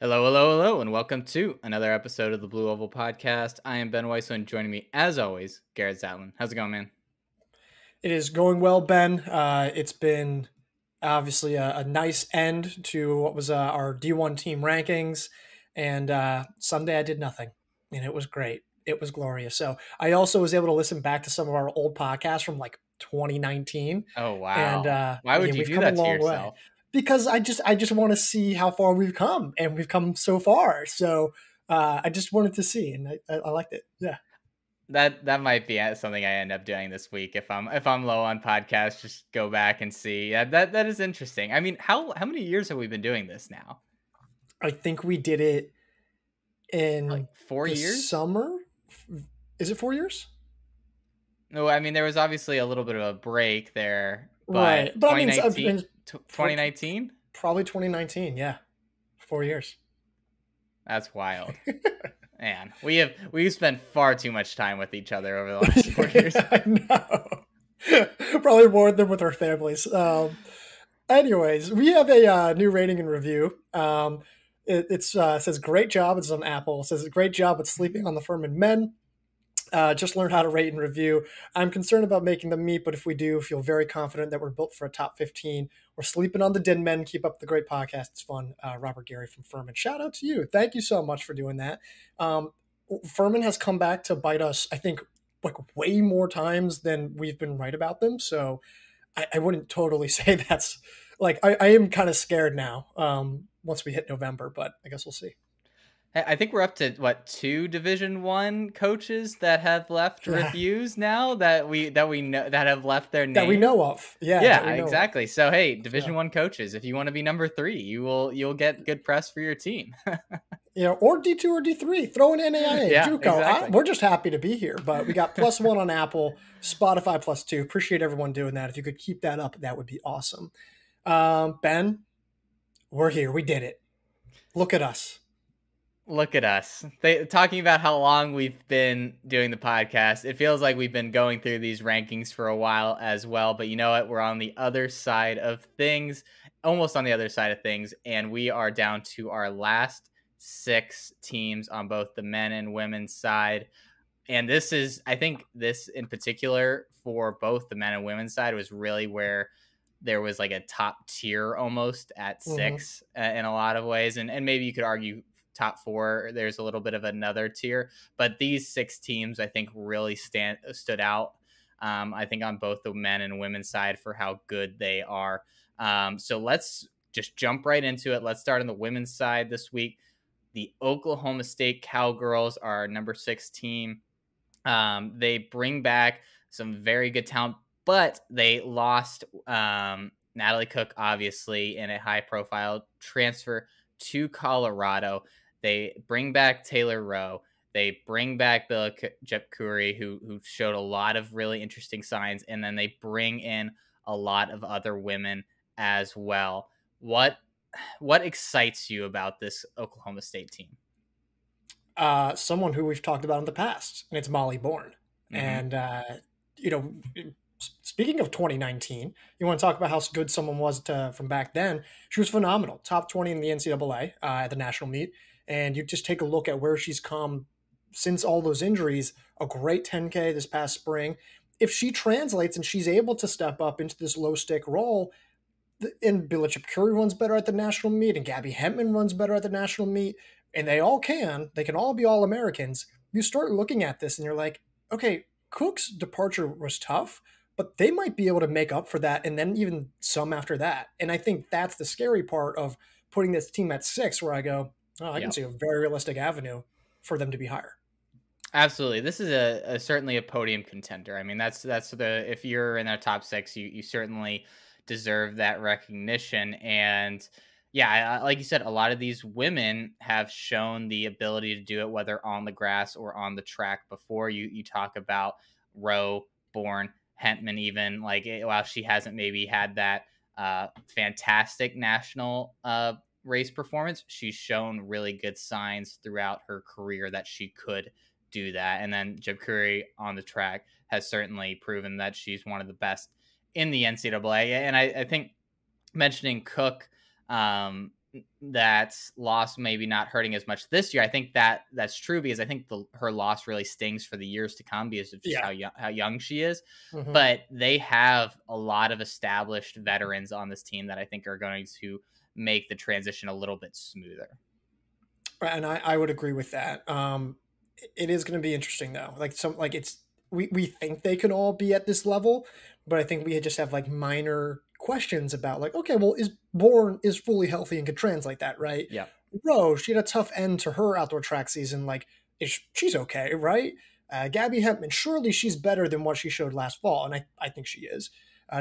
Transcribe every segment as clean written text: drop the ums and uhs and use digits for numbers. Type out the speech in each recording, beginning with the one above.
Hello, hello, hello, and welcome to another episode of the Blue Oval Podcast. I am Ben Weiss, and joining me, as always, Garrett Zatlin. How's it going, man? It is going well, Ben. It's been obviously a nice end to what was our D1 team rankings. And Sunday I did nothing, and it was great. It was glorious. So I also was able to listen back to some of our old podcasts from like 2019. Oh, And wow. Why would you we've do come a that to long way yourself? because I just want to see how far we've come, and we've come so far. So I just wanted to see, and I liked it. Yeah. That might be something I end up doing this week if I'm low on podcasts. Just go back and see. Yeah, that is interesting. I mean, how many years have we been doing this now? I think we did it Like in 4 years? summer. Is it 4 years? No, I mean there was obviously a little bit of a break there, Right, but but I mean, 2019, for 2019. probably 2019. Yeah, 4 years. That's wild. Man, we've spent far too much time with each other over the last 4 years. I know. Probably more than with our families. Anyways, we have a new rating and review. Says great job. It's on Apple. It says great job at sleeping on the Furman Men. Just learned how to rate and review. I'm concerned about making them meet, but if we do, feel very confident that we're built for a top 15. We're sleeping on the Den Men. Keep up the great podcast. It's fun. Robert Gary from Furman. Shout out to you. Thank you so much for doing that. Um, Furman has come back to bite us, I think, like way more times than we've been right about them. So I wouldn't totally say that's like, I am kind of scared now once we hit November, but I guess we'll see. I think we're up to what, two Division 1 coaches that have left reviews now that we know that have left their That we name. know of. Yeah, that Yeah, we know of. exactly. So hey, So. Division 1 coaches, if you want to be number 3, you'll get good press for your team. Or D2 or D3. Throw in NAIA, Yeah, JUCO. exactly. We're just happy to be here. But we got +1 on Apple, Spotify +2. Appreciate everyone doing that. If you could keep that up, that would be awesome. Ben, we're here. We did it. Look at us. Look at us. Talking about how long we've been doing the podcast. It feels like we've been going through these rankings for a while as well. But you know what? We're on the other side of things, almost on the other side of things. And we are down to our last 6 teams on both the men and women's side. And this is, I think, this in particular for both the men and women's side was really where there was like a top tier almost at Mm-hmm. 6 in a lot of ways. And maybe you could argue top 4 there's a little bit of another tier, but these 6 teams I think really stood out. I think on both the men and women's side for how good they are. So let's just jump right into it. Let's start on the women's side this week. The Oklahoma State Cowgirls are our number 6 team. They bring back some very good talent, but they lost Natalie Cook, obviously, in a high profile transfer to Colorado. They bring back Taylor Rowe. They bring back Bill Jepkuri, who showed a lot of really interesting signs, and then they bring in a lot of other women as well. What excites you about this Oklahoma State team? Someone who we've talked about in the past, and it's Molly Bourne. Mm-hmm. And, you know, speaking of 2019, you want to talk about how good someone was from back then. She was phenomenal, top 20 in the NCAA at the national meet. And you just take a look at where she's come since all those injuries. A great 10K this past spring. If she translates and she's able to step up into this low stick role, and Billy Curry runs better at the national meet, and Gabby Hempman runs better at the national meet, and they can all be all Americans. You start looking at this and you're like, okay, Cook's departure was tough, but they might be able to make up for that, and then even some after that. And I think that's the scary part of putting this team at 6, where I go, oh, I can Yeah. see a very realistic avenue for them to be higher. Absolutely. This is a certainly a podium contender. I mean, that's the if you're in their top 6, you certainly deserve that recognition. And yeah, like you said, a lot of these women have shown the ability to do it, whether on the grass or on the track before. You talk about Rowe, Bourne, Hentman, even like while she hasn't maybe had that fantastic national race performance, she's shown really good signs throughout her career that she could do that. And then Jeb Curry on the track has certainly proven that she's one of the best in the NCAA. And I think mentioning Cook, that loss maybe not hurting as much this year. I think that that's true because I think her loss really stings for the years to come because of just Yeah. how young she is. Hmm. But they have a lot of established veterans on this team that I think are going to make the transition a little bit smoother. And I would agree with that. It is going to be interesting though. Like some like it's we think they can all be at this level, but I think we just have like minor questions about like okay, well, is Bourne is fully healthy and could translate that, right? Yeah. Rose, she had a tough end to her outdoor track season. Like she's okay, right? Gabby Hempman, surely she's better than what she showed last fall, and I think she is.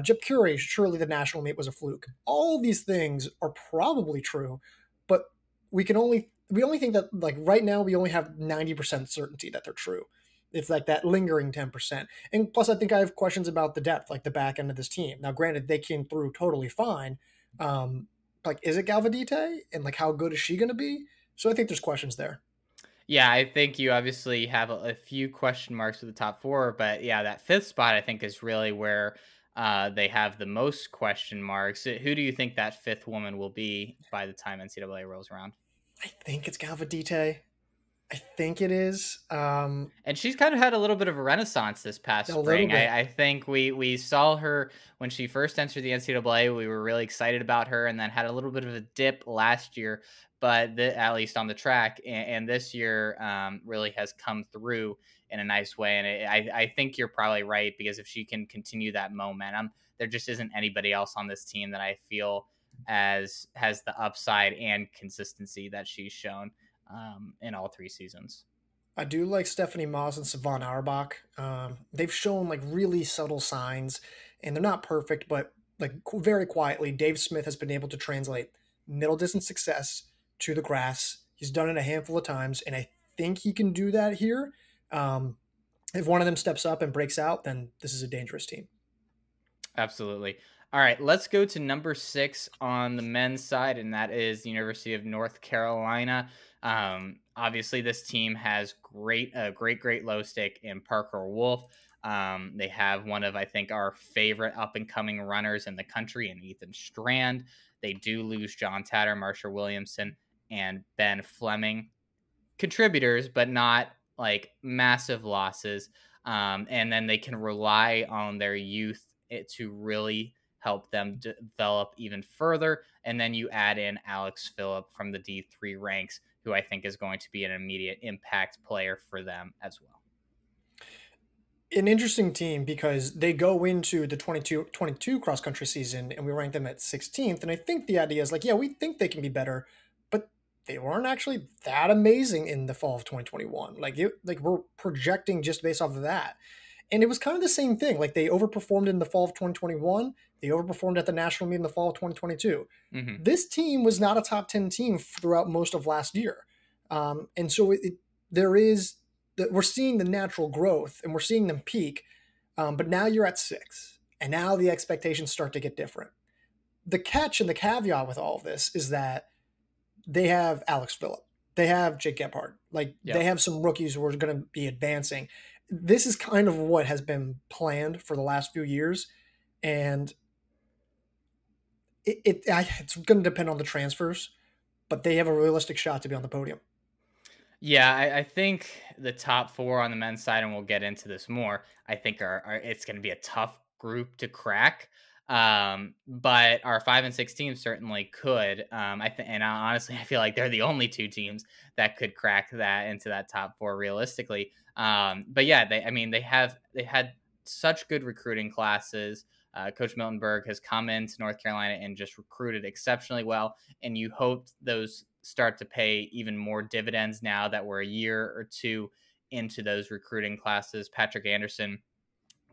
Jip Curry, surely the national meet was a fluke. All these things are probably true, but we only think that like right now we only have 90% certainty that they're true. It's like that lingering 10%. And plus I think I have questions about the depth, like the back end of this team. Now granted they came through totally fine. Like is it Galvadite and like how good is she going to be? So I think there's questions there. Yeah, I think you obviously have a few question marks with the top four, but yeah, that fifth spot I think is really where they have the most question marks. Who do you think that fifth woman will be by the time NCAA rolls around? I think it's Galvadite. I think it is. And she's kind of had a little bit of a renaissance this past A little spring. bit. I think we saw her when she first entered the NCAA. We were really excited about her, and then had a little bit of a dip last year, but at least on the track. And this year really has come through in a nice way. And I think you're probably right because if she can continue that momentum, there just isn't anybody else on this team that I feel as has the upside and consistency that she's shown in all 3 seasons. I do like Stephanie Moss and Savon Auerbach. They've shown like really subtle signs, and they're not perfect, but like very quietly, Dave Smith has been able to translate middle distance success to the grass. He's done it a handful of times, and I think he can do that here. Um, if one of them steps up and breaks out, then this is a dangerous team. Absolutely. All right, let's go to number 6 on the men's side, and that is the University of North Carolina. Obviously, this team has great low stick in Parker Wolf. They have one of, I think, our favorite up and coming runners in the country, in Ethan Strand. They do lose John Tatter, Marsha Williamson, and Ben Fleming, contributors, but not like massive losses. And then they can rely on their youth to really help them develop even further. And then you add in Alex Phillip from the D3 ranks, who I think is going to be an immediate impact player for them as well. An interesting team because they go into the 22 cross country season and we rank them at 16th. And I think the idea is like, yeah, we think they can be better, but they weren't actually that amazing in the fall of 2021. Like we're projecting just based off of that. And it was kind of the same thing. Like they overperformed in the fall of 2021. They overperformed at the national meet in the fall of 2022. Hmm. This team was not a top 10 team throughout most of last year. And so there is that we're seeing the natural growth and we're seeing them peak. But now you're at 6, and now the expectations start to get different. The catch and the caveat with all of this is that they have Alex Phillip, they have Jake Gebhardt, like they Yep. have some rookies who are going to be advancing. This is kind of what has been planned for the last few years, and it's going to depend on the transfers, but they have a realistic shot to be on the podium. Yeah, I think the top four on the men's side, and we'll get into this more, I think are it's going to be a tough group to crack. But our 5 and 6 teams certainly could. I think, and honestly, I feel like they're the only 2 teams that could crack that into that top four realistically. But yeah, I mean, they had such good recruiting classes. Coach Miltonberg has come into North Carolina and just recruited exceptionally well, and you hope those start to pay even more dividends now that we're a year or two into those recruiting classes. Patrick Anderson,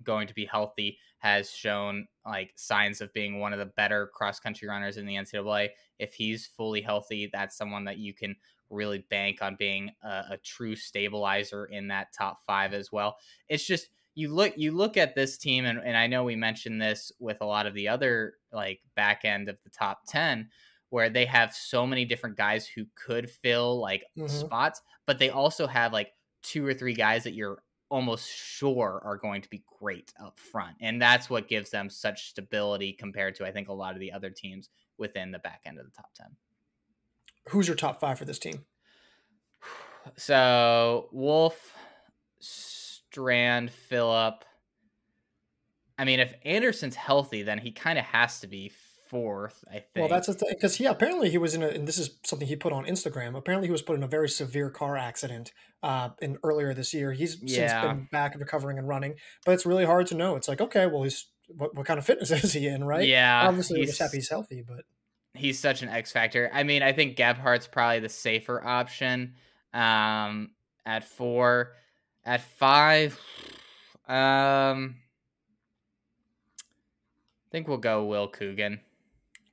going to be healthy, has shown like signs of being one of the better cross country runners in the NCAA. If he's fully healthy, that's someone that you can really bank on being a true stabilizer in that top 5 as well. It's just you look at this team, and I know we mentioned this with a lot of the other like back end of the top 10, where they have so many different guys who could fill like Mm-hmm. spots, but they also have like 2 or 3 guys that you're almost sure are going to be great up front. And that's what gives them such stability compared to, I think, a lot of the other teams within the back end of the top 10. Who's your top five for this team? So Wolf, Strand, Phillip. I mean, if Anderson's healthy, then he kind of has to be fourth, I Well, that's think. the thing, because apparently he was in a, and this is something he put on Instagram. Apparently, he was put in a very severe car accident in earlier this year. He's since Yeah, been back and recovering and running, but it's really hard to know. It's like, okay, well, he's what kind of fitness is he in, right? yeah, Obviously, we're just happy he's healthy, but he's such an X factor. I mean, I think Gebhardt's probably the safer option. Um, at four, at five, I think we'll go Will Coogan.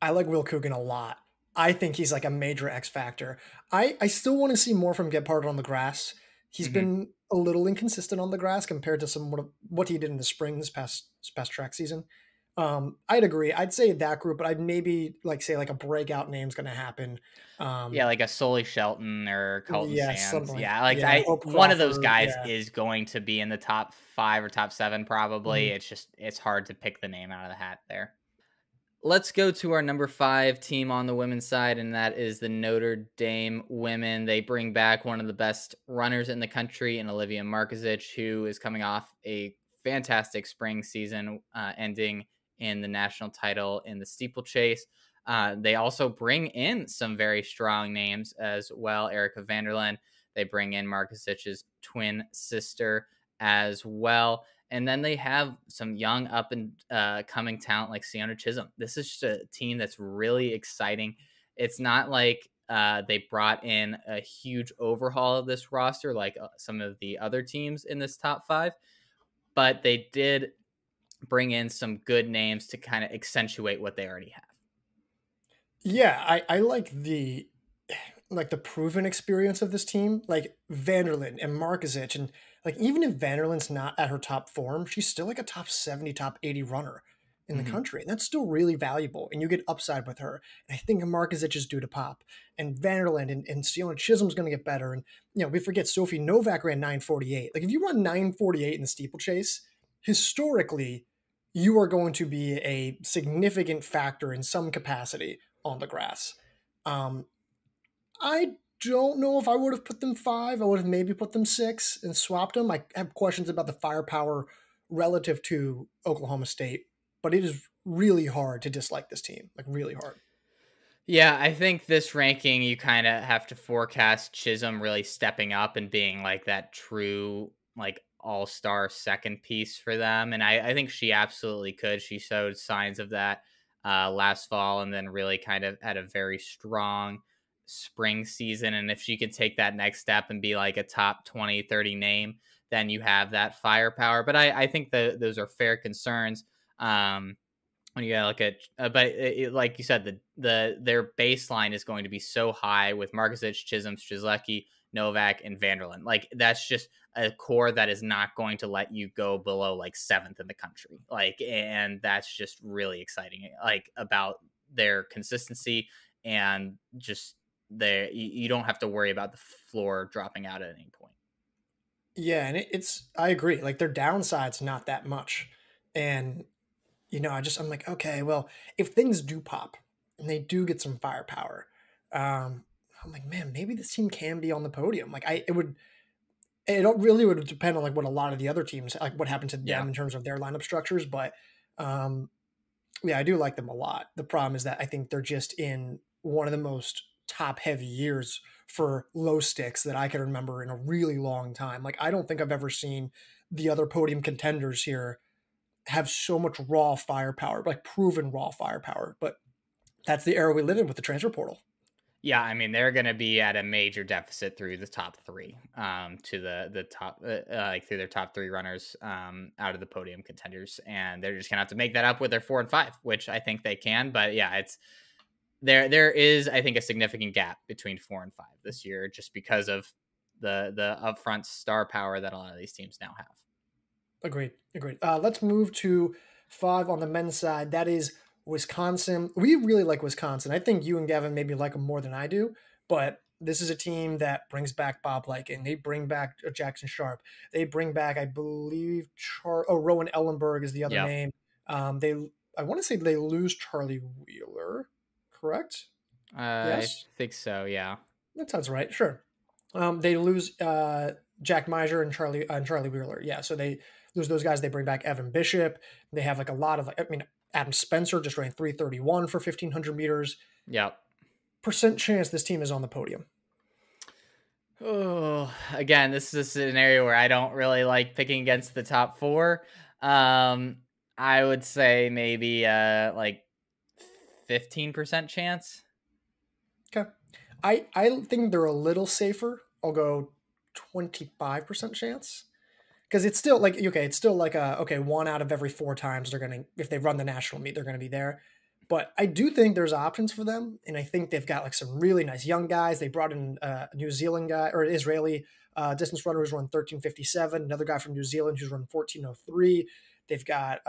I like Will Coogan a lot. I think he's like a major X factor. I still want to see more from Gebhardt on the grass. He's Hmm. been a little inconsistent on the grass compared to some what he did in the spring this past track season. I'd agree. I'd say that group, but I'd maybe like say like a breakout name's going to happen. Yeah, Um, like a Sully Shelton or Colton yeah, Sands. something like Yeah, like yeah, I Hope one of those Crawford. guys Yeah. is going to be in the top five or top seven probably. Mhm. It's hard to pick the name out of the hat there. Let's go to our number five team on the women's side, and that is the Notre Dame women. They bring back one of the best runners in the country, and Olivia Markozich, who is coming off a fantastic spring season, ending in the national title in the steeplechase. They also bring in some very strong names as well. Erica Vanderland. They bring in Markozich's twin sister as well. And then they have some young up and coming talent like Sienna Chisholm. This is just a team that's really exciting. It's not like they brought in a huge overhaul of this roster like some of the other teams in this top five, but they did bring in some good names to kind of accentuate what they already have. Yeah, I like the proven experience of this team, like Vanderlyn and Markovic, and like even if Vanderlyn's not at her top form, she's still like a top 70, top 80 runner in the Hmm. country. And that's still really valuable. And you get upside with her. And I think Markovic is due to pop. And Vanderlyn and Sienna Chisholm's gonna get better. And we forget Sophie Novak ran 9:48. Like if you run 9:48 in the steeplechase, historically, you are going to be a significant factor in some capacity on the grass. Um, I don't know if I would have put them five. I would have maybe put them six and swapped them. I have questions about the firepower relative to Oklahoma State, but it is really hard to dislike this team. Like really hard. Yeah, I think this ranking you kind of have to forecast Chisholm really stepping up and being like that true like all-star second piece for them, and I think she absolutely could. She showed signs of that last fall, and then really kind of had a very strong spring season. And if she could take that next step and be like a top 20, 30 name, then you have that firepower. But I think that those are fair concerns. When you gotta look at, but like you said, their baseline is going to be so high with Markovic, Chisholm, Strzelecki, Novak, and Vanderlyn. Like that's just a core that is not going to let you go below like seventh in the country. Like, and that's just really exciting. Like about their consistency and just you don't have to worry about the floor dropping out at any point. Yeah, and it's I agree. Like their downside's not that much. And I'm like, okay, well, if things do pop and they do get some firepower, I'm like, man, maybe this team can be on the podium. Like it really would depend on like what a lot of the other teams like what happened to Yeah. them in terms of their lineup structures. But um, yeah, I do like them a lot. The problem is that I think they're just in one of the most top heavy years for low sticks that I can remember in a really long time. Like I don't think I've ever seen the other podium contenders here have so much raw firepower, like proven raw firepower. But that's the era we live in with the transfer portal. Yeah, I mean they're going to be at a major deficit through the top three, to the top, like through their top three runners, out of the podium contenders, and they're just gonna have to make that up with their 4 and 5, which I think they can. But yeah, it's there is I think a significant gap between 4 and 5 this year, just because of the upfront star power that a lot of these teams now have. Agreed. Agreed. Let's move to five on the men's side. That is Wisconsin. We really like Wisconsin. I think you and Gavin maybe like them more than I do, but this is a team that brings back Bob Lycan. They bring back Jackson Sharp. They bring back, I believe, Rowan Ellenberg is the other Yep. name. They, I want to say they lose Charlie Wheeler, correct? I Yes, think so. Yeah. that sounds right. Sure. They lose Jack Miser and Charlie Wheeler. Yeah, so they lose those guys. They bring back Evan Bishop. They have like a lot of I mean, Adam Spencer just ran 3:31 for 1,500 meters. Yep. Percent chance this team is on the podium. Oh, again, this is a scenario where I don't really like picking against the top four. I would say maybe like 15% chance. Okay. I think they're a little safer. I'll go 25% chance. Because it's still like okay, it's still like a okay, one out of every four times they're gonna if they run the national meet, they're gonna be there. But I do think there's options for them, and I think they've got like some really nice young guys. They brought in a New Zealand guy or an Israeli distance runner who's run 13:57. Another guy from New Zealand who's run 14:03. They've got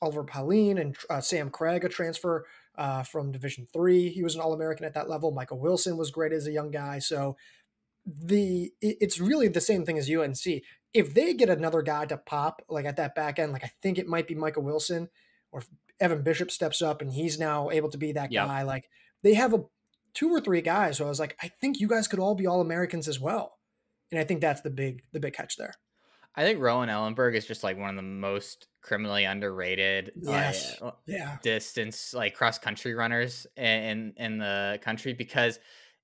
Oliver Pauline and Sam Craig, a transfer from Division Three. He was an All American at that level. Michael Wilson was great as a young guy. So it's really the same thing as UNC. If they get another guy to pop like at that back end, like I think it might be Michael Wilson, or if Evan Bishop steps up and he's now able to be that Yep. guy, like they have a two or three guys. So I was like, I think you guys could all be All Americans as well, and I think that's the big catch there. I think Rowan Ellenberg is just like one of the most criminally underrated Yes. Yeah. distance like cross country runners in the country because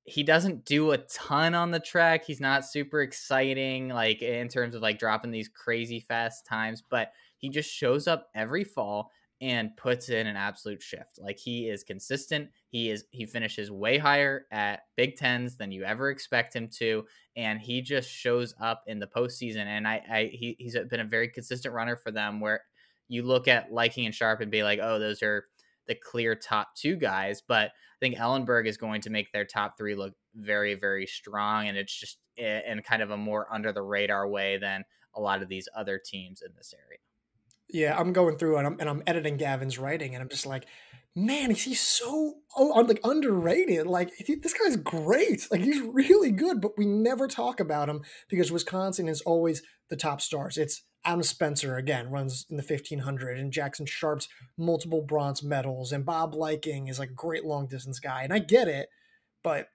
he doesn't do a ton on the track. He's not super exciting like in terms of like dropping these crazy fast times, but he just shows up every fall and puts in an absolute shift. Like he is consistent. He finishes way higher at Big Tens than you ever expect him to, and he just shows up in the postseason. And he's been a very consistent runner for them. Where you look at Liking and Sharp and be like, oh, those are the clear top two guys, but I think Ellenberg is going to make their top three look very, very strong, and it's just in kind of a more under the radar way than a lot of these other teams in this area. Yeah, I'm going through and I'm editing Gavin's writing, and I'm just like, man, he's so like underrated. Like this guy's great. Like he's really good, but we never talk about him because Wisconsin is always the top stars. It's Adam Spencer again runs in the 1500, and Jackson Sharp's multiple bronze medals, and Bob Liking is like a great long distance guy, and I get it, but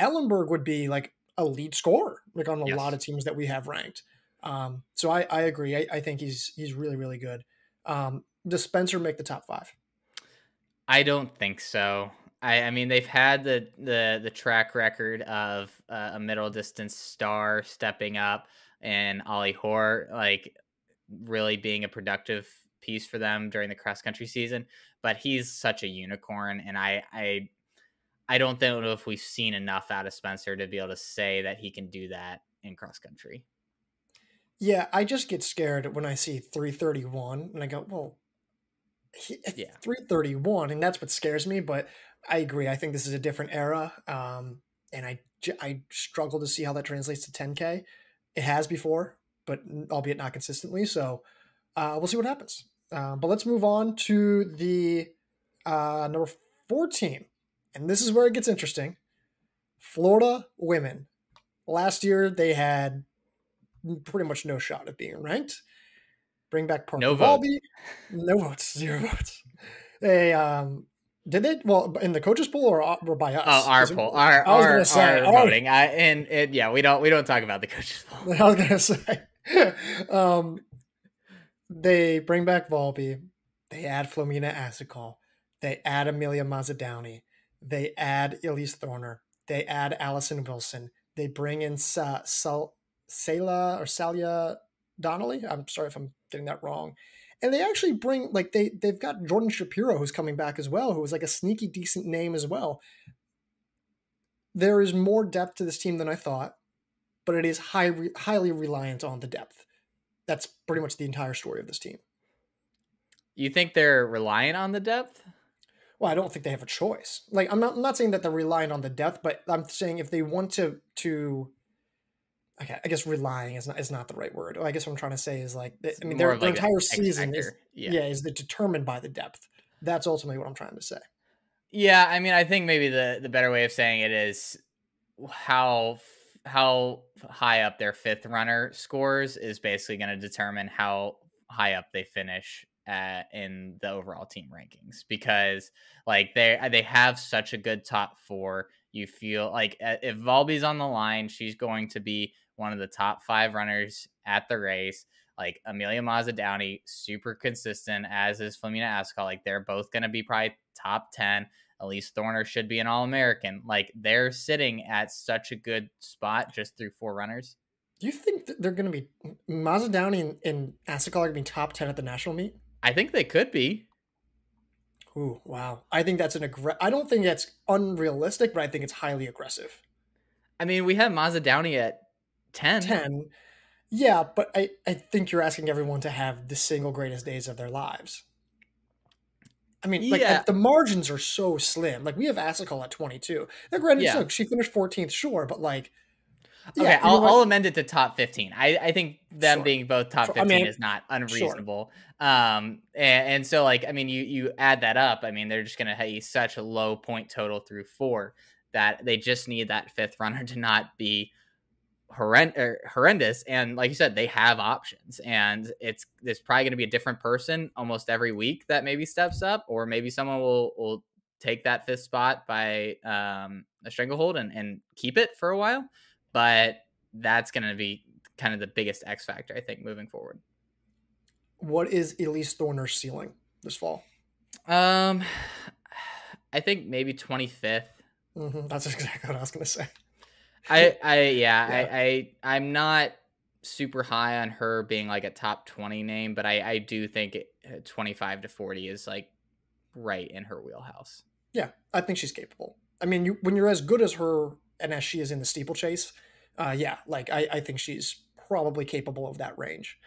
Ellenberg would be like a lead scorer, like on a lot Yes. of teams that we have ranked. So I agree. I think he's really really good. Does Spencer make the top five? I don't think so. I mean, they've had the track record of a middle distance star stepping up and Ollie Hoare like really being a productive piece for them during the cross country season. But he's such a unicorn, and I don't know if we've seen enough out of Spencer to be able to say that he can do that in cross country. Yeah, I just get scared when I see 331, and I go, well, Yeah. 331, and that's what scares me. But I agree. I think this is a different era, and I struggle to see how that translates to 10K. It has before, but albeit not consistently. So we'll see what happens. But let's move on to the number 14, and this is where it gets interesting. Florida women. Last year they had pretty much no shot of being ranked. Bring back Parker No vote. Valby. No votes, zero votes. They did they well in the coaches poll or by Oh, us? our 'Cause poll, I was gonna say, our voting. Yeah, we don't talk about the coaches poll. I was gonna say, um, they bring back Valby. They add Flomena Asicol. They add Amelia Mazzadowney. They add Elise Thorner. They add Allison Wilson. They bring in Salia Donnelly. I'm sorry if I'm getting that wrong. And they actually bring like they've got Jordan Shapiro who's coming back as well, who was like a sneaky decent name as well. There is more depth to this team than I thought, but it is highly reliant on the depth. That's pretty much the entire story of this team. You think they're reliant on the depth? Well, I don't think they have a choice. Like I'm not saying that they're reliant on the depth, but I'm saying if they want to okay, I guess relying is not the right word. I guess what I'm trying to say is like It's I mean more their of like an entire X season is factor. Yeah. determined by the depth. That's ultimately what I'm trying to say. Yeah, I mean, I think maybe the better way of saying it is how high up their fifth runner scores is basically going to determine how high up they finish in the overall team rankings because like they have such a good top four. You feel like if Volby's on the line, she's going to be one of the top 5 runners at the race. Like Amelia Mazza-Downey, super consistent, as is Flamina Ascol. Like they're both going to be probably top 10. Elise Thorner should be an All-American. Like they're sitting at such a good spot just through 4 runners. Do you think that they're going to be Mazda Downey and Asicol are going to be top 10 at the national meet? I think they could be. Ooh, wow. I think that's I don't think that's unrealistic, but I think it's highly aggressive. I mean, we have Mazza-Downey at 10. 10. Yeah, but I think you're asking everyone to have the single greatest days of their lives. I mean, Yeah. like the margins are so slim. Like we have Asicol at 22. Now, granted, Yeah. so she finished 14th, sure, but like, Okay, yeah, I'll amend it to top 15. I think them Sure. being both top Sure. 15 I mean, is not sure. unreasonable. And so like, I mean, you add that up. I mean, they're just gonna have such a low point total through 4 that they just need that 5th runner to not be horrendous. And like you said, they have options, and there's probably going to be a different person almost every week that maybe steps up, or maybe someone will take that 5th spot by a stranglehold and keep it for a while. But that's going to be kind of the biggest X factor, I think, moving forward. What is Elise Thorner's ceiling this fall? I think maybe 25th. Mm-hmm. That's exactly what I was going to say. I'm not super high on her being like a top 20 name, but I do think 25 to 40 is like right in her wheelhouse. Yeah, I think she's capable. I mean, when you're as good as her and as she is in the steeplechase, like I think she's probably capable of that range.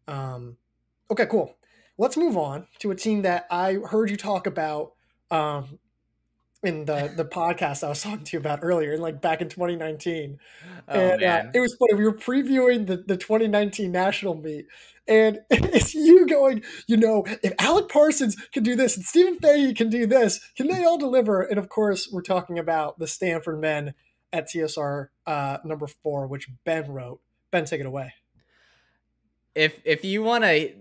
Okay, cool. Let's move on to a team that I heard you talk about in the podcast I was talking to you about earlier, like back in 2019. Oh, and man. It was funny. We were previewing the 2019 national meet, and it's you going, if Alec Parsons can do this and Stephen Fahey can do this, can they all deliver? And of course, we're talking about the Stanford Men at TSR number 4, which Ben wrote. Ben, take it away. If you want to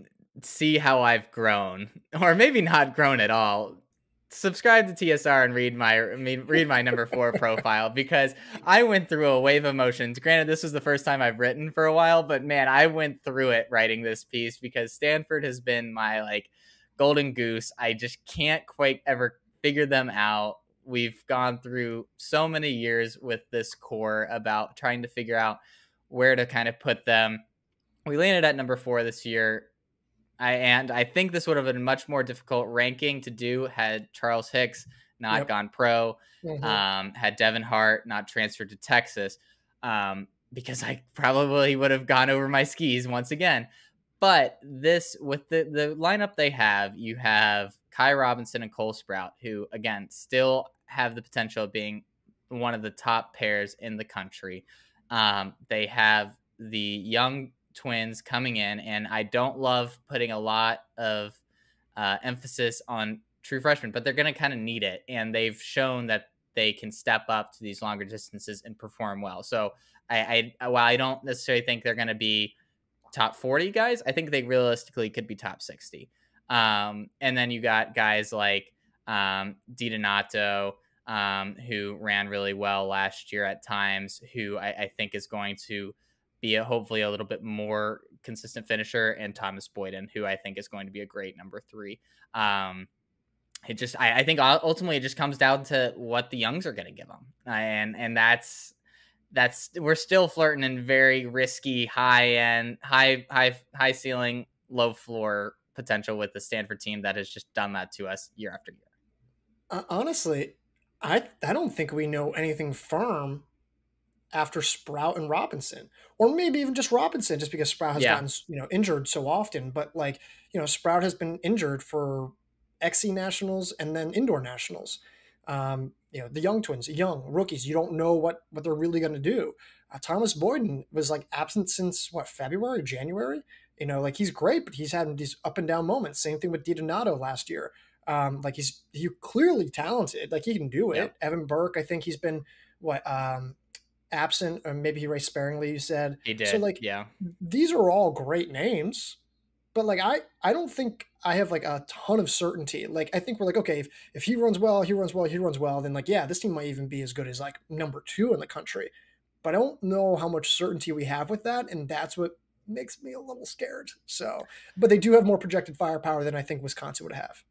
see how I've grown, or maybe not grown at all, subscribe to TSR and read my number 4 profile, because I went through a wave of emotions. Granted, this was the first time I've written for a while, but man, I went through it writing this piece because Stanford has been my like golden goose. I just can't quite ever figure them out. We've gone through so many years with this core about trying to figure out where to kind of put them. We landed at number 4 this year. I think this would have been a much more difficult ranking to do had Charles Hicks not gone pro, had Devin Hart not transferred to Texas, because I probably would have gone over my skis once again. But this, with the lineup they have, you have Kai Robinson and Cole Sprout, who, again, still have the potential of being one of the top pairs in the country. They have the young twins coming in, and I don't love putting a lot of emphasis on true freshmen, but they're going to kind of need it, and they've shown that they can step up to these longer distances and perform well. So while I don't necessarily think they're going to be top 40 guys, I think they realistically could be top 60. And then you got guys like DiDonato, who ran really well last year at times, who I think is going to be hopefully a little bit more consistent finisher, and Thomas Boyden, who I think is going to be a great number 3. I think ultimately it just comes down to what the youngs are going to give them. And that's we're still flirting in very risky, high high ceiling, low floor potential with the Stanford team that has just done that to us year after year. Honestly, I don't think we know anything firm after Sprout and Robinson, or maybe even just Robinson, just because Sprout has gotten injured so often. But Sprout has been injured for XC nationals and then indoor nationals. The young twins, young rookies, you don't know what they're really going to do. Thomas Boyden was like absent since February, January. He's great, but he's had these up and down moments. Same thing with DiDonato last year. He's clearly talented. Like he can do it. Yep. Evan Burke, I think he's been absent, or maybe he raced sparingly, you said. He did. So these are all great names, but like I don't think I have like a ton of certainty. Like I think we're like, okay, if he runs well, he runs well, he runs well, then like yeah, this team might even be as good as like number 2 in the country. But I don't know how much certainty we have with that, and that's what makes me a little scared. So, but they do have more projected firepower than I think Wisconsin would have.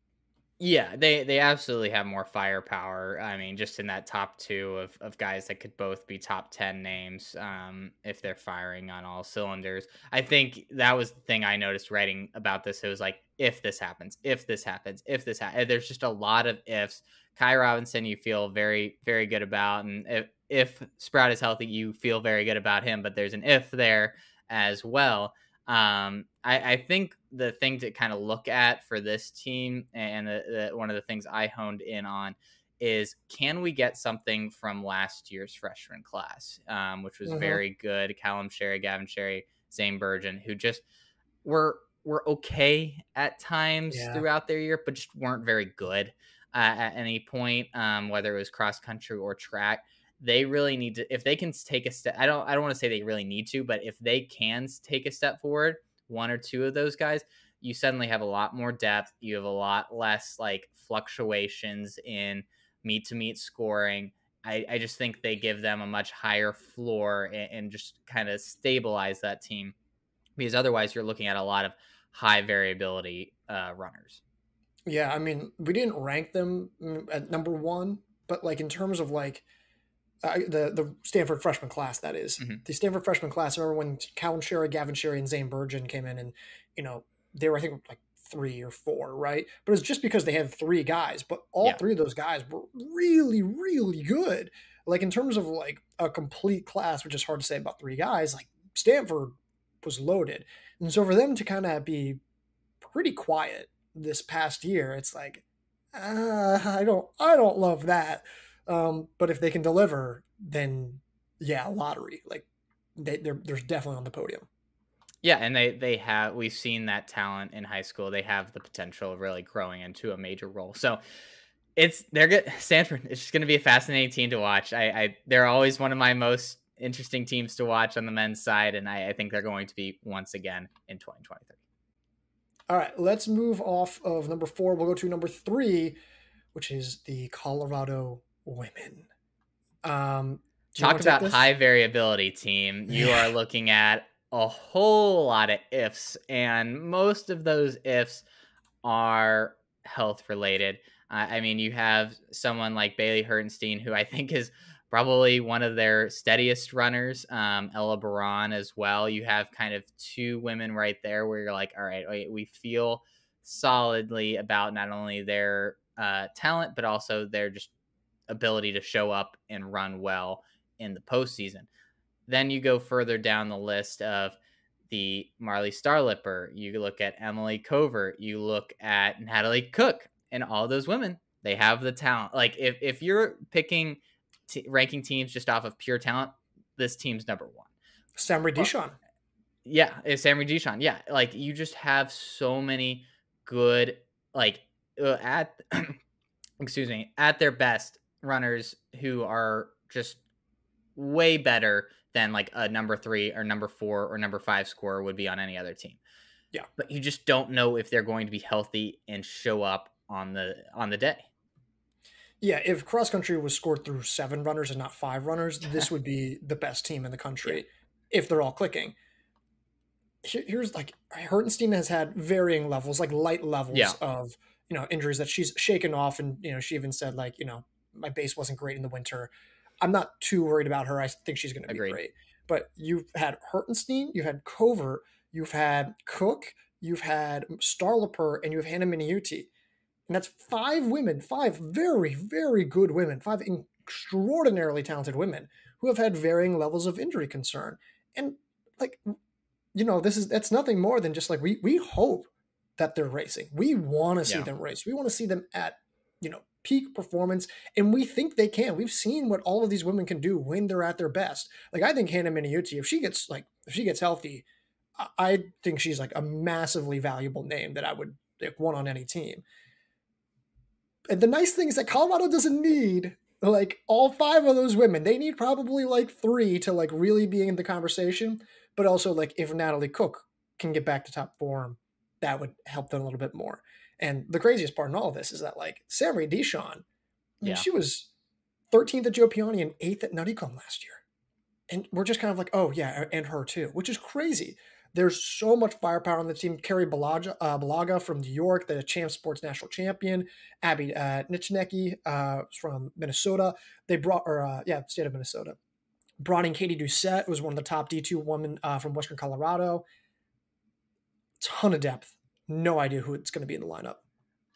Yeah, they absolutely have more firepower. I mean, just in that top two of guys that could both be top 10 names, if they're firing on all cylinders. I think that was the thing I noticed writing about this. It was like, if this happens, if this happens, if this happens. There's just a lot of ifs. Kai Robinson, you feel very, very good about. And if Sprout is healthy, you feel very good about him. But there's an if there as well. I think the thing to kind of look at for this team, and one of the things I honed in on, is can we get something from last year's freshman class, which was Mm-hmm. very good. Callum Sherry, Gavin Sherry, Zane Burgeon, who just were okay at times Yeah. throughout their year, but just weren't very good at any point, whether it was cross country or track. They really need to, if they can take a step. I don't want to say they really need to, but if they can take a step forward, one or two of those guys, you suddenly have a lot more depth. You have a lot less like fluctuations in meet to meet scoring. I just think they give them a much higher floor, and just kind of stabilize that team, because otherwise you're looking at a lot of high variability runners. Yeah, I mean, we didn't rank them at number 1, but like in terms of like the Stanford freshman class, that is Hmm. the Stanford freshman class. I remember when Calvin Sherry, Gavin Sherry, and Zane Burgeon came in, and you know they were I think like 3 or 4, right? But it's just because they had 3 guys, but all Yeah. 3 of those guys were really, really good. Like in terms of like a complete class, which is hard to say about 3 guys. Like Stanford was loaded, and so for them to kind of be pretty quiet this past year, it's like I don't love that. But if they can deliver, then yeah, lottery. Like they're definitely on the podium. Yeah, and they have, we've seen that talent in high school. They have the potential of really growing into a major role. So they're good. Stanford, it's just going to be a fascinating team to watch. They're always one of my most interesting teams to watch on the men's side, and I think they're going to be once again in 2023. All right, let's move off of number 4. We'll go to number 3, which is the Colorado women. Do you Talk want to take about this? high variability team. You Yeah, are looking at a whole lot of ifs, and most of those ifs are health related. I mean, you have someone like Bailey Hertenstein, who I think is probably one of their steadiest runners. Ella Baron as well. You have kind of two women right there where you're like, all right, we feel solidly about not only their talent, but also their just ability to show up and run well in the postseason. Then you go further down the list of the Marley Starlipper. You look at Emily Covert. You look at Natalie Cook, and all those women, they have the talent. Like if you're picking ranking teams just off of pure talent, this team's number one. Samry But Dishon. yeah, it's Sammy Dishon. Yeah, like you just have so many good, like at excuse me, at their best runners who are just way better than like a number 3 or number 4 or number 5 scorer would be on any other team. Yeah. But you just don't know if they're going to be healthy and show up on the day. Yeah, if cross country was scored through 7 runners and not 5 runners, this would be the best team in the Yeah. country if they're all clicking. Here's like Hertenstein has had varying levels, like light levels Yeah. of injuries that she's shaken off, and she even said like my base wasn't great in the winter. I'm not too worried about her. I think she's going to be Agreed. great. But you've had Hertenstein, you've had Covert, you've had Cook, you've had Starlipper, and you have Hannah Miniuti. And that's 5 women, 5 very, very good women, 5 extraordinarily talented women who have had varying levels of injury concern. And like, that's nothing more than just like we hope that they're racing. We want to see Yeah. them race. We want to see them at, peak performance. And we think they can. We've seen what all of these women can do when they're at their best. Like I think Hannah Miniuti, if she gets healthy, I think she's like a massively valuable name that I would like, want on any team. And the nice thing is that Colorado doesn't need like all 5 of those women. They need probably like 3 to like really be in the conversation. But also like if Natalie Cook can get back to top form, that would help them a little bit more. And the craziest part in all of this is that like Sammy Dishon, I mean, Yeah. she was 13th at Joe Pione and 8th at Nuttycombe last year. And we're just kind of like, oh yeah, and her too, which is crazy. There's so much firepower on the team. Carrie Balaga from New York, the Champ Sports national champion. Abby Nichnecki from Minnesota. They brought, state of Minnesota. Brought in Katie Doucette, who was one of the top D2 women from Western Colorado. Ton of depth. No idea who it's going to be in the lineup.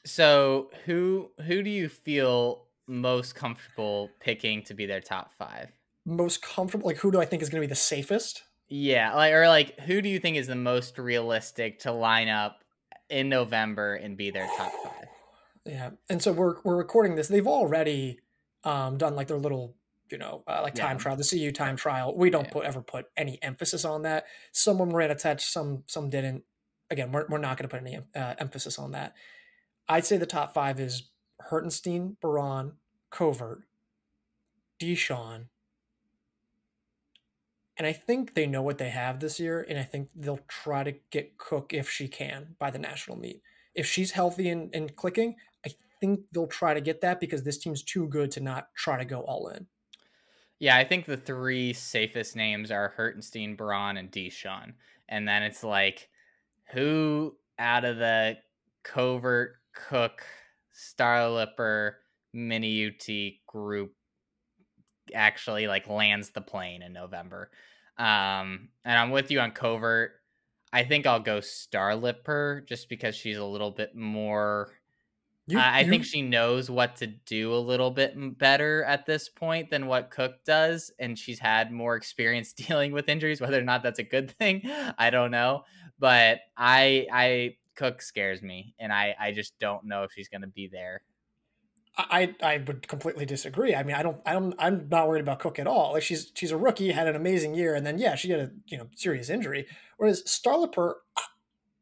So who do you feel most comfortable picking to be their top 5? Most comfortable, like who do I think is going to be the safest? Yeah, like who do you think is the most realistic to line up in November and be their top 5? Yeah, and so we're recording this. They've already done like their little, like time Yeah. trial, the CU time trial. We don't Yeah. ever put any emphasis on that. Some of them ran a touch, some didn't. Again, we're not going to put any emphasis on that. I'd say the top 5 is Hertenstein, Baran, Covert, Deshawn, and I think they know what they have this year, and I think they'll try to get Cook if she can by the national meet. If she's healthy and clicking, I think they'll try to get that because this team's too good to not try to go all in. Yeah, I think the 3 safest names are Hertenstein, Braun, and Deshawn. And then it's like, who out of the Covert, Cook, Starlipper, Mini UT group actually like lands the plane in November? And I'm with you on Covert. I think I'll go Starlipper just because she's a little bit more. You I think you she knows what to do a little bit better at this point than what Cook does, and she's had more experience dealing with injuries. Whether or not that's a good thing, I don't know. But I Cook scares me, and I just don't know if she's going to be there. I would completely disagree. I mean, I'm not worried about Cook at all. Like she's a rookie, had an amazing year, and then yeah, she had a serious injury. Whereas Starlipper,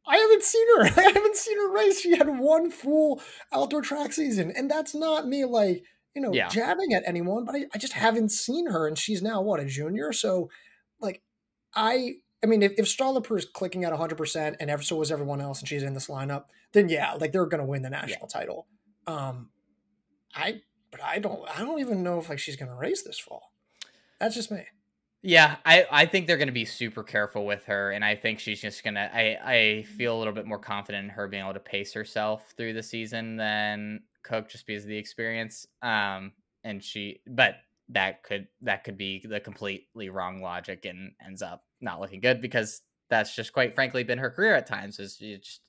I haven't seen her. I haven't seen her race. She had one full outdoor track season. And that's not me like, Yeah, jabbing at anyone, but I just haven't seen her. And she's now what, a junior? So like I mean, if Strahler is clicking at 100% and so was everyone else and she's in this lineup, then yeah, like they're gonna win the yeah. national title. Um I don't even know if like she's gonna race this fall. That's just me. Yeah, I think they're going to be super careful with her, and I think she's just going to. I feel a little bit more confident in her being able to pace herself through the season than Cook, just because of the experience. But that could be the completely wrong logic and ends up not looking good because that's just quite frankly been her career at times. Is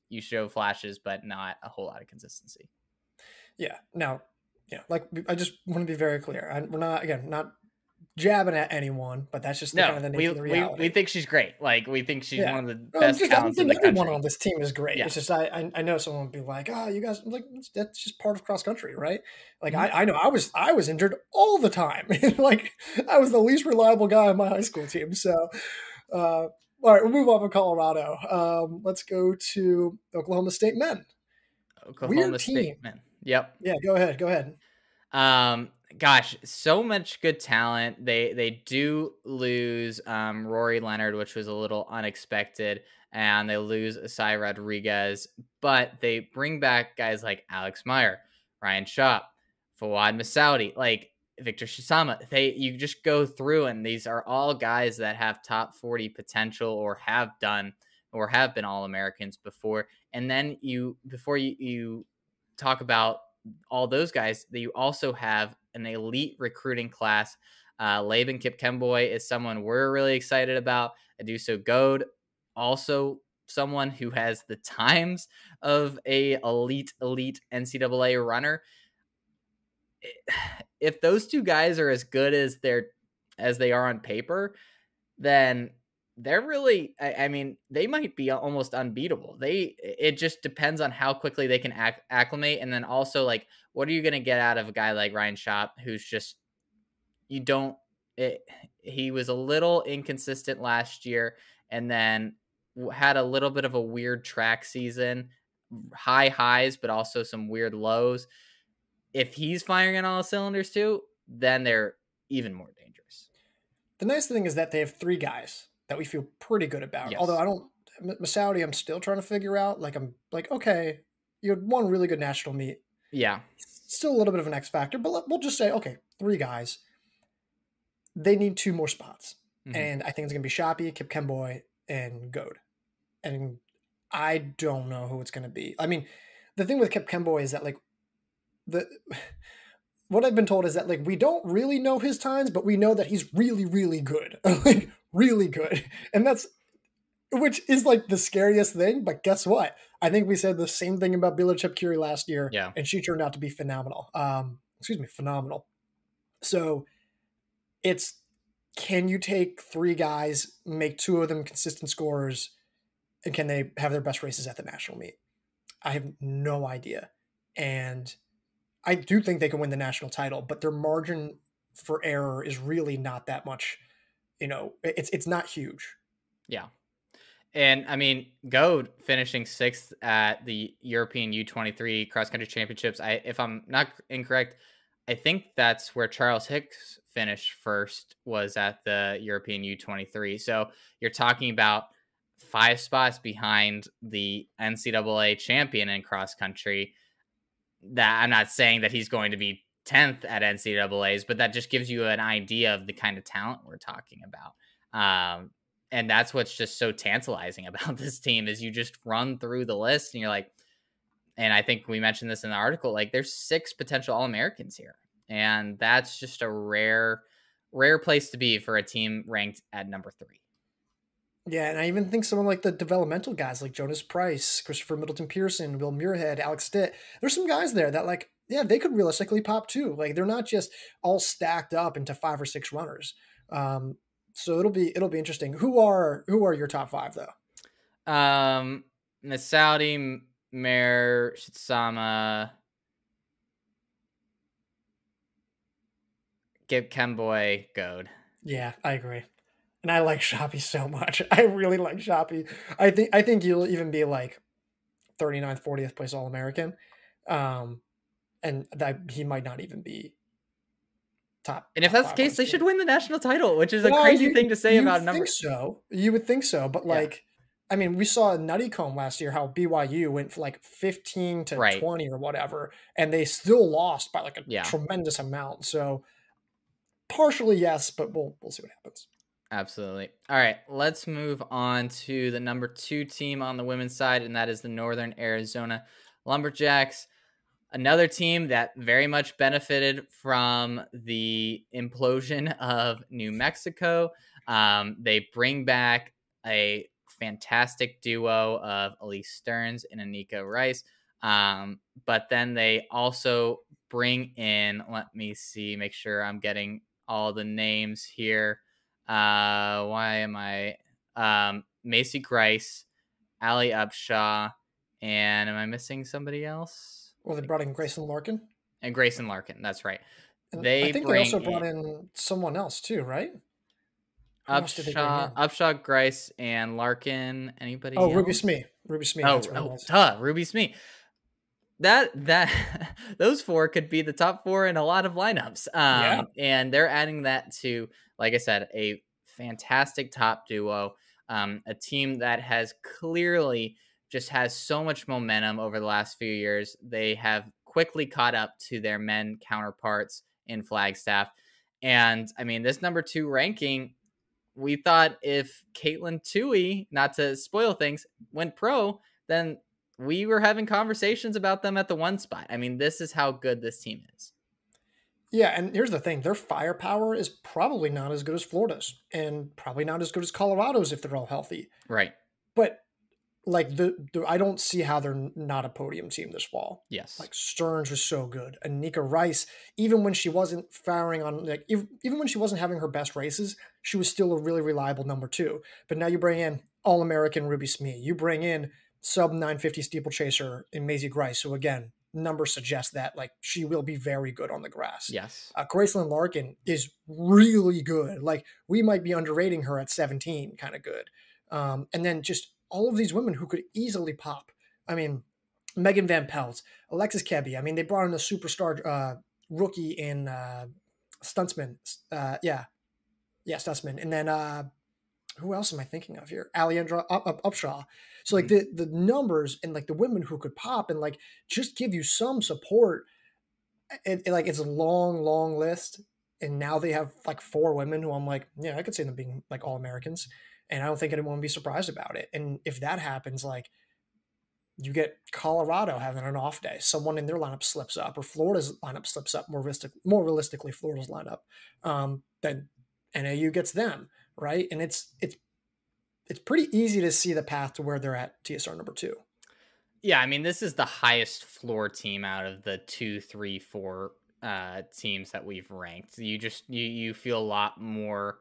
you show flashes, but not a whole lot of consistency. Yeah. Now, like I just want to be very clear. We're not jabbing at anyone, but that's just the kind No, of the we nature of the we reality. we think she's great. Like we think she's Yeah. one of the No, best I don't talents in think the everyone on country. this team is great. Yeah. It's just I know someone would be like, oh, you guys, I'm like that's just part of cross country, right? Like Mhm. I know I was injured all the time. Like I was the least reliable guy on my high school team. So all right, we'll move on from Colorado. Let's go to Oklahoma State Men. Oklahoma Weird State, team. man. Yep. Yeah, go ahead. Go ahead. Gosh, so much good talent. They do lose Rory Leonard, which was a little unexpected, and they lose Asai Rodriguez, but they bring back guys like Alex Meyer, Ryan Shaw, Fawad Masoudi, like Victor Shisama. You just go through, and these are all guys that have top 40 potential or have done or have been All Americans before. And then before you talk about all those guys, that you also have an elite recruiting class. Laban Kipkemboy is someone we're really excited about. Aduso Goad, also someone who has the times of a elite NCAA runner. If those two guys are as good as they are on paper, then they're really, I mean, they might be almost unbeatable. It just depends on how quickly they can acclimate. And then also like, what are you going to get out of a guy like Ryan Schaap, who's just, you don't, it, he was a little inconsistent last year and then had a little bit of a weird track season, high highs, but also some weird lows. If he's firing on all cylinders too, then they're even more dangerous. The nice thing is that they have three guys that we feel pretty good about. Although Yes. Masaudi, I'm still trying to figure out. Like, I'm like, okay, you had one really good national meet. Yeah. Still a little bit of an X factor, but we'll just say, okay, 3 guys. They need 2 more spots. Hmm. And I think it's going to be Shoppy, Kip Kemboy, and Goad. And I don't know who it's going to be. I mean, the thing with Kip Kemboy is that, like, the what I've been told is that, like, we don't really know his times, but we know that he's really, really good. Like, really good. And that's, which is like the scariest thing. But guess what? I think we said the same thing about Bila Chepkiri last year, Yeah. and she turned out to be phenomenal. Phenomenal. So it's, can you take 3 guys, make 2 of them consistent scorers, and can they have their best races at the national meet? I have no idea. And I do think they can win the national title, but their margin for error is really not that much. It's not huge. Yeah. And I mean, Goad finishing 6th at the European U23 cross country championships. If I'm not incorrect, I think that's where Charles Hicks finished first, was at the European U23. So you're talking about 5 spots behind the NCAA champion in cross country. That I'm not saying that he's going to be 10th at NCAA's, but that just gives you an idea of the kind of talent we're talking about. And that's what's just so tantalizing about this team is you just run through the list and you're like, and I think we mentioned this in the article, like there's 6 potential All-Americans here. And that's just a rare place to be for a team ranked at number 3. Yeah, and I even think someone like the developmental guys like Jonas Price, Christopher Middleton Pearson, Will Muirhead, Alex Stitt, there's some guys there that, like, yeah, they could realistically pop too. Like, they're not just all stacked up into 5 or 6 runners. So it'll be interesting. Who are your top 5 though? Masaudi, Mayer, Shitsama, Gib Kemboy, Goad. Yeah, I agree. And I like Shoppy so much. I really like Shoppy. I think he'll even be like 39th, 40th place All American. And that he might not even be And if top that's the 5 on case, his they team. should win the national title, which is a Well, crazy thing to say about a number. Think so. You would think so, but Yeah. like, I mean, we saw Nuttycombe last year how BYU went for like 15 to Right. 20 or whatever, and they still lost by like a Yeah. tremendous amount. So partially yes, but we'll see what happens. Absolutely. All right, let's move on to the number 2 team on the women's side, and that is the Northern Arizona Lumberjacks. Another team that very much benefited from the implosion of New Mexico. They bring back a fantastic duo of Elise Stearns and Anika Rice. But then they also bring in, let me see, make sure I'm getting all the names here. Why am I? Macy Grice, Ali Upshaw, and am I missing somebody else? Well, they brought in Grayson Larkin. And Grayson Larkin, that's right. And I They think they bring also brought in someone else too, right? Who else did they bring in? Upshaw, Grice, and Larkin. Anybody Oh, else? Ruby Smee. That's what it was. Ruby Smee. That those 4 could be the top 4 in a lot of lineups. Yeah. And they're adding that to, like I said, a fantastic top duo. A team that has clearly just has so much momentum over the last few years. They have quickly caught up to their men counterparts in Flagstaff. And I mean, this number 2 ranking, we thought if Caitlin Toohey, not to spoil things, went pro, then we were having conversations about them at the 1 spot. I mean, this is how good this team is. Yeah, and here's the thing. Their firepower is probably not as good as Florida's, and probably not as good as Colorado's if they're all healthy. Right. But like I don't see how they're not a podium team this fall. Yes. Like Stearns was so good. Anika Rice, even when she wasn't firing on, like, even when she wasn't having her best races, she was still a really reliable number 2. But now you bring in All-American Ruby Smee. You bring in sub 950 steeplechaser in Maisie Grice, who again, numbers suggest that like she will be very good on the grass. Yes. Graceland Larkin is really good. Like, we might be underrating her at 17, kind of good. And then just all of these women who could easily pop. I mean, Megan Van Pelt, Alexis Kebby. I mean, they brought in a superstar rookie in Stuntsman. Stuntsman. And then who else am I thinking of here? Alejandra Upshaw. So like Mhm. the numbers and like the women who could pop and like just give you some support. Like it's a long list, and now they have like four women who I'm like, yeah, I could see them being like all Americans, and I don't think anyone would be surprised about it. And if that happens, like you get Colorado having an off day, someone in their lineup slips up, or Florida's lineup slips up more realistically, Florida's lineup, then NAU gets them right, and it's pretty easy to see the path to where they're at TSR number two. Yeah, I mean, this is the highest floor team out of the two, three, four teams that we've ranked. You feel a lot more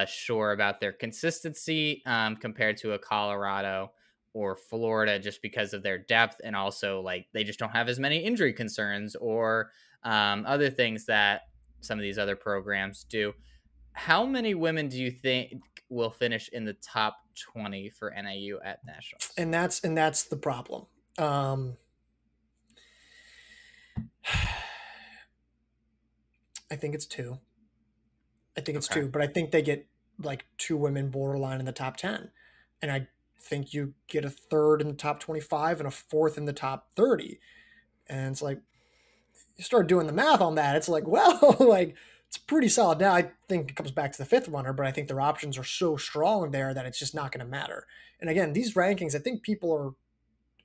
sure about their consistency compared to a Colorado or Florida, just because of their depth, and also like they just don't have as many injury concerns or other things that some of these other programs do. How many women do you think will finish in the top 20 for NAU at nationals? And that's the problem. Um, I think it's two. I think it's Okay. two, but I think they get like two women borderline in the top 10. And I think you get a third in the top 25 and a fourth in the top 30. And it's like, you start doing the math on that. It's like, well, like it's pretty solid. Now, I think it comes back to the fifth runner, but I think their options are so strong there that it's just not going to matter. And again, these rankings, I think people are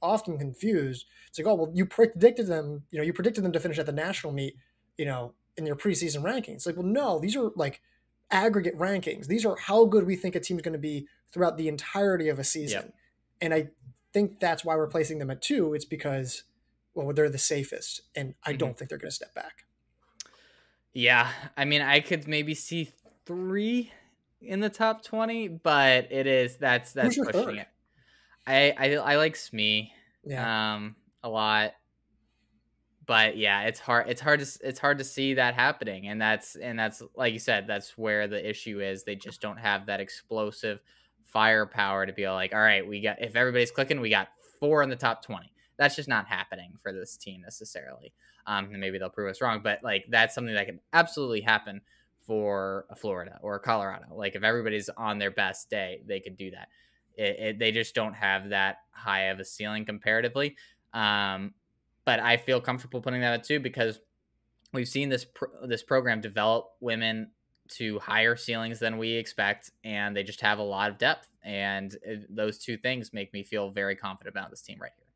often confused. It's like, oh, well, you predicted them to finish at the national meet, in your preseason rankings. It's like, well, no, these are like aggregate rankings. These are how good we think a team's going to be throughout the entirety of a Yep. season. And I think that's why we're placing them at two. It's because, well, they're the safest, and I Mhm. don't think they're going to step back. Yeah, I mean, I could maybe see 3 in the top 20, but that's Who's your pushing third? it. I like Smee, Yeah. um, a lot, but yeah, it's hard to see that happening, and that's like you said, that's where the issue is. They just don't have that explosive firepower to be like, "All right, we got if everybody's clicking, we got 4 in the top 20." That's just not happening for this team necessarily. And maybe they'll prove us wrong, but like that's something that can absolutely happen for a Florida or a Colorado. Like if everybody's on their best day, they could do that. They just don't have that high of a ceiling comparatively. Um, but I feel comfortable putting that at 2 because we've seen this program develop women to higher ceilings than we expect, and they just have a lot of depth. And those two things make me feel very confident about this team right here.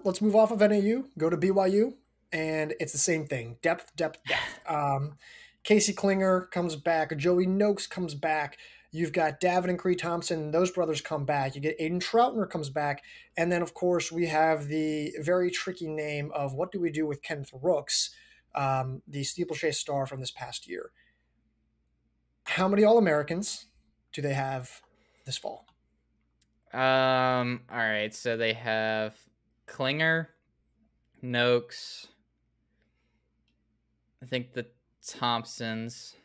Let's move off of NAU, go to BYU, and it's the same thing: depth, depth, depth. Casey Klinger comes back, Joey Noakes comes back. You've got Davin and Cree Thompson; those brothers come back. You get Aiden Troutner comes back, and then of course we have the very tricky name of what do we do with Kenneth Rooks, the steeplechase star from this past year. How many All Americans do they have this fall? All right, so they have Klinger, Noakes, I think the Thompsons.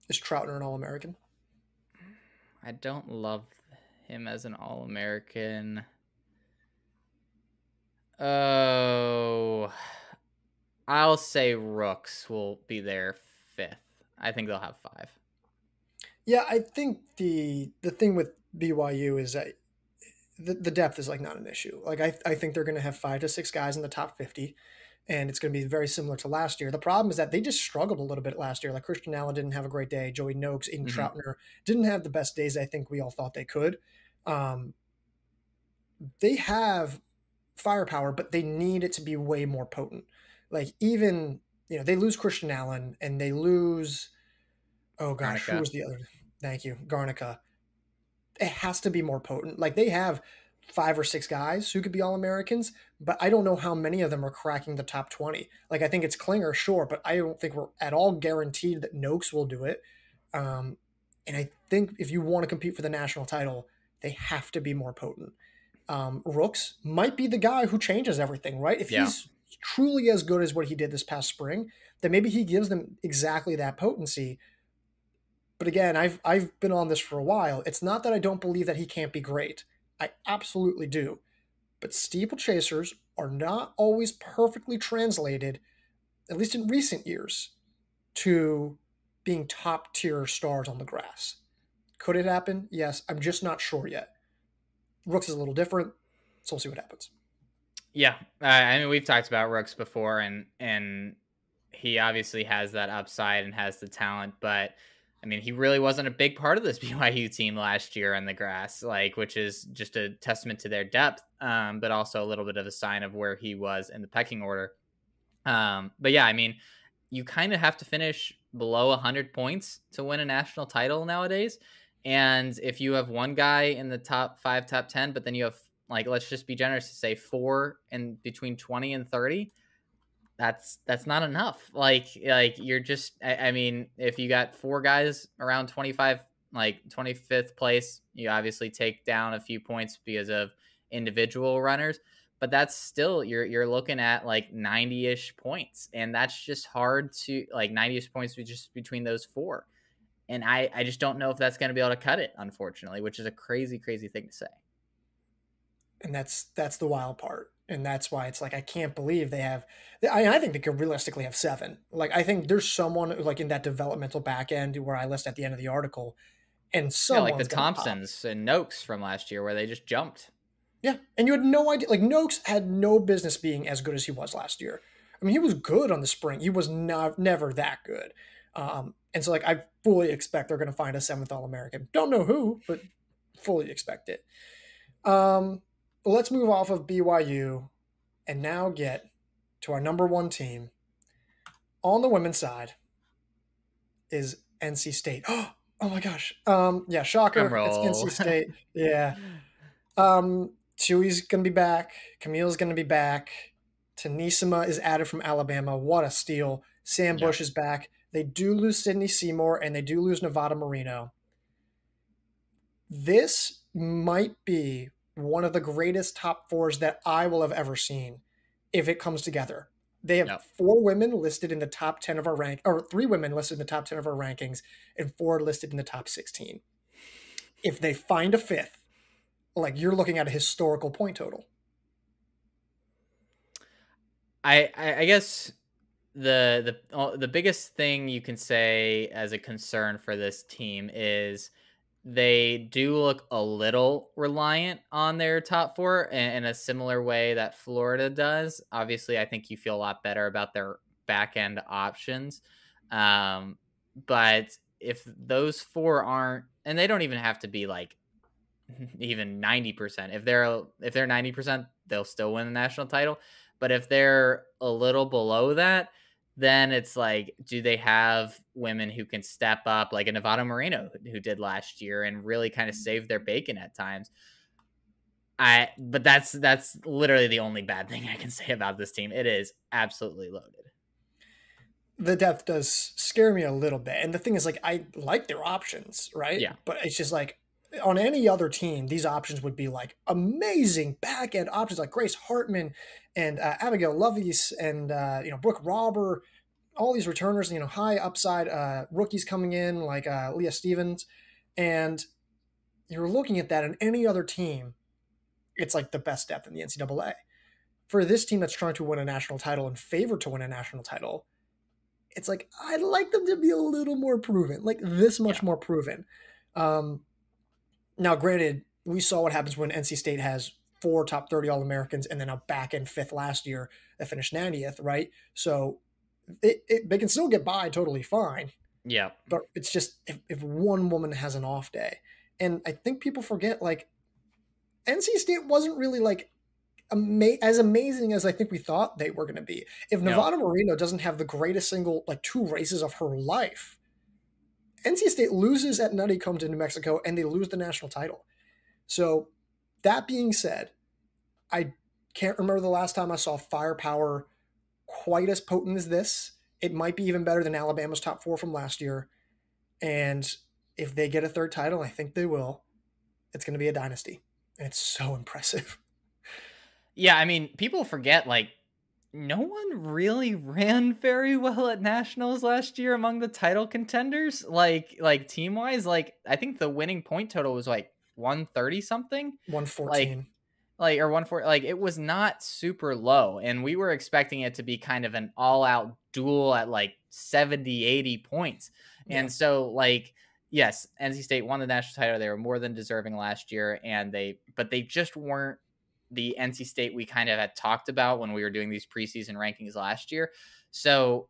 Is Troutner an All American? I don't love him as an All American. Oh, I'll say Rooks will be their 5th. I think they'll have 5. Yeah, I think the thing with BYU is that the depth is like not an issue. Like I think they're going to have 5 to 6 guys in the top 50, and it's going to be very similar to last year. The problem is that they just struggled a little bit last year. Like Christian Allen didn't have a great day. Joey Noakes, Aiden Hmm. Troutner didn't have the best days I think we all thought they could. Um, they have firepower, but they need it to be way more potent. Like even they lose Christian Allen and they lose, oh gosh, who Garnica. was the other? Thank you, Garnica. It has to be more potent. Like they have 5 or 6 guys who could be All Americans, but I don't know how many of them are cracking the top 20. Like I think it's Klinger, sure, but I don't think we're at all guaranteed that Noakes will do it. Um, and I think if you want to compete for the national title, they have to be more potent. Rooks might be the guy who changes everything, right? If Yeah. he's truly as good as what he did this past spring, then maybe he gives them exactly that potency. But again, I've been on this for a while. It's not that I don't believe that he can't be great. I absolutely do. But steeplechasers are not always perfectly translated, at least in recent years, to being top tier stars on the grass. Could it happen? Yes. I'm just not sure yet. Rooks is a little different, so we'll see what happens. Yeah, I mean we've talked about Rooks before, and he obviously has that upside and has the talent, but I mean he really wasn't a big part of this BYU team last year on the grass, like which is just a testament to their depth, but also a little bit of a sign of where he was in the pecking order. But yeah, I mean you kind of have to finish below 100 points to win a national title nowadays. And if you have one guy in the top 5, top 10, but then you have, like, let's just be generous to say 4 in between 20 and 30, that's not enough. Like you're just, I mean, if you got 4 guys around 25, like 25th place, you obviously take down a few points because of individual runners, but that's still you're looking at like 90-ish points, and that's just hard to, like, 90-ish points just between those 4. And I just don't know if that's going to be able to cut it, unfortunately, which is a crazy thing to say. And that's the wild part. And that's why it's like I can't believe they have. I think they could realistically have 7. Like I think there's someone like in that developmental back end where I list at the end of the article, and Yeah, like the someone's gonna pop. Thompsons and Noakes from last year where they just jumped. Yeah, and you had no idea. Like Noakes had no business being as good as he was last year. I mean, he was good on the spring. He was not never that good. And so like I fully expect they're going to find a 7th All American. Don't know who, but fully expect it. Let's move off of BYU and now get to our number 1 team on the women's side is NC State. Oh my gosh. Yeah, Drum shocker. It's roll. NC State. Yeah. Chewy's gonna be back. Camille's gonna be back. Tanisima is added from Alabama. What a steal. Sam Yeah. Bush is back. They do lose Sydney Seymour and they do lose Nevada Marino. This might be one of the greatest top 4s that I will have ever seen if it comes together. They have Yep. 4 women listed in the top 10 of our rank, or 3 women listed in the top 10 of our rankings, and 4 listed in the top 16. If they find a 5th, like you're looking at a historical point total. I guess the biggest thing you can say as a concern for this team is they do look a little reliant on their top 4 in a similar way that Florida does. Obviously, I think you feel a lot better about their back end options. But if those 4 aren't, and they don't even have to be like even 90%. If they're 90%, they'll still win the national title. But if they're a little below that, then it's like, do they have women who can step up, like a Nevada Marino who did last year and really kind of save their bacon at times? But that's literally the only bad thing I can say about this team. It is absolutely loaded. The depth does scare me a little bit. And the thing is, like, I like their options, right? Yeah. But it's just like on any other team, these options would be like amazing back end options, like Grace Hartman and Abigail Loveys and Brooke Robber, all these returners, high upside rookies coming in like Leah Stevens, and you're looking at that in any other team, it's like the best depth in the NCAA. For this team that's trying to win a national title and favored to win a national title, it's like I'd like them to be a little more proven, like this much more proven. Now, granted, we saw what happens when NC State has 4 top 30 All-Americans and then a back end 5th last year that finished 90th, right? So they can still get by totally fine. Yeah. But it's just if one woman has an off day. And I think people forget, like, NC State wasn't really like as amazing as I think we thought they were going to be. If Nevada Marino doesn't have the greatest single, like, 2 races of her life, NC State loses at Nuttycombe to New Mexico and they lose the national title. So that being said, I can't remember the last time I saw firepower quite as potent as this. It might be even better than Alabama's top 4 from last year. And if they get a 3rd title, I think they will, it's going to be a dynasty. And it's so impressive. Yeah, I mean, people forget, like, no one really ran very well at nationals last year among the title contenders. Like team wise, like I think the winning point total was like 130 something, 114. Or 140. Like it was not super low, and we were expecting it to be kind of an all out duel at like 70, 80 points. Yeah. And so, like, yes, NC State won the national title. They were more than deserving last year, but they just weren't the NC State we kind of had talked about when we were doing these preseason rankings last year. So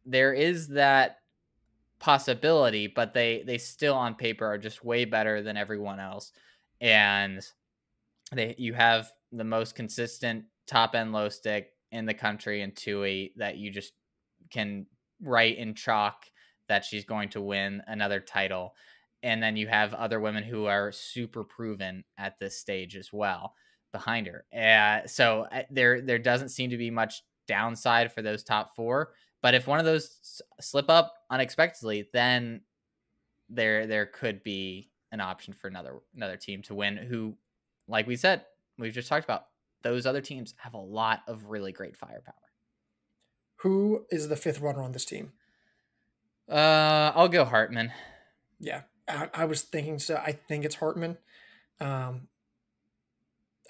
there is that possibility, but they still on paper are just way better than everyone else. And you have the most consistent top end low stick in the country in Tui that you just can write in chalk that she's going to win another title. And then you have other women who are super proven at this stage as well behind her. There doesn't seem to be much downside for those top four. But if one of those slip up unexpectedly, then there could be an option for another team to win. Who, like we said, we've just talked about, those other teams have a lot of really great firepower. Who is the fifth runner on this team? I'll go Hartman. Yeah, I was thinking so. I think it's Hartman. I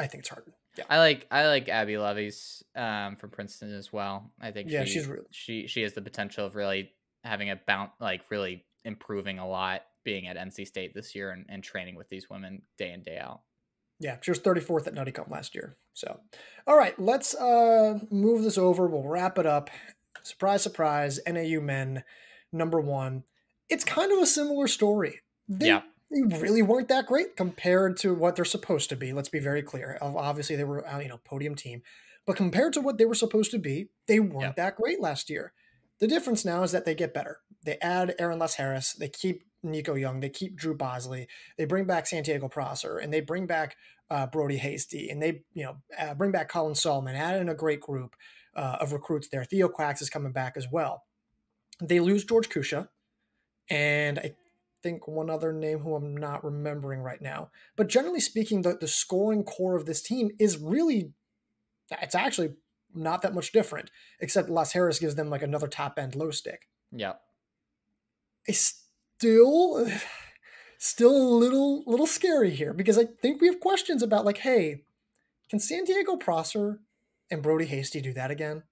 think it's Hartman. Yeah, I like Abby Levy's from Princeton as well. I think yeah, she's really. she has the potential of really having a bounce, like really improving a lot, being at NC State this year and training with these women day in day out. Yeah, she was 34th at Nutty Cup last year. So, all right, let's move this over. We'll wrap it up. Surprise, surprise, NAU Men, number one. It's kind of a similar story. They really weren't that great compared to what they're supposed to be. Let's be very clear. Obviously, they were podium team, but compared to what they were supposed to be, they weren't that great last year. The difference now is that they get better. They add Aaron Les Harris. They keep Nico Young. They keep Drew Bosley. They bring back Santiago Prosser, and they bring back Brody Hasty, and they bring back Colin Solomon. Add in a great group of recruits there. Theo Quax is coming back as well. They lose George Kusha, and I think one other name who I'm not remembering right now. But generally speaking, the scoring core of this team is really, it's actually not that much different, except Les Harris gives them like another top end low stick. Yeah. It's still a little scary here because I think we have questions about like, hey, can Santiago Prosser and Brody Hasty do that again?